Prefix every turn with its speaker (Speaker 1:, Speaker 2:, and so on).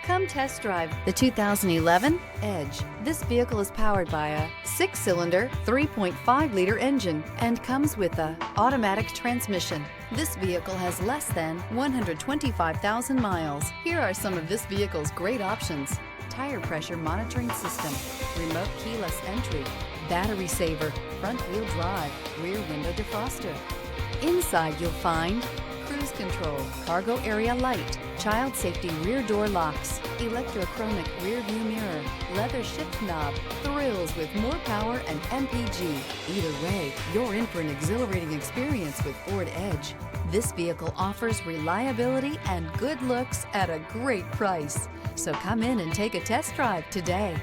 Speaker 1: Come test drive the 2011 Edge. This vehicle is powered by a 6-cylinder, 3.5-liter engine and comes with a automatic transmission. This vehicle has less than 125,000 miles. Here are some of this vehicle's great options: tire pressure monitoring system, remote keyless entry, battery saver, front wheel drive, rear window defroster. Inside you'll find cruise control, cargo area light, child safety rear door locks, electrochromic rear view mirror, leather shift knob, thrills with more power and MPG. Either way, you're in for an exhilarating experience with Ford Edge. This vehicle offers reliability and good looks at a great price. So come in and take a test drive today.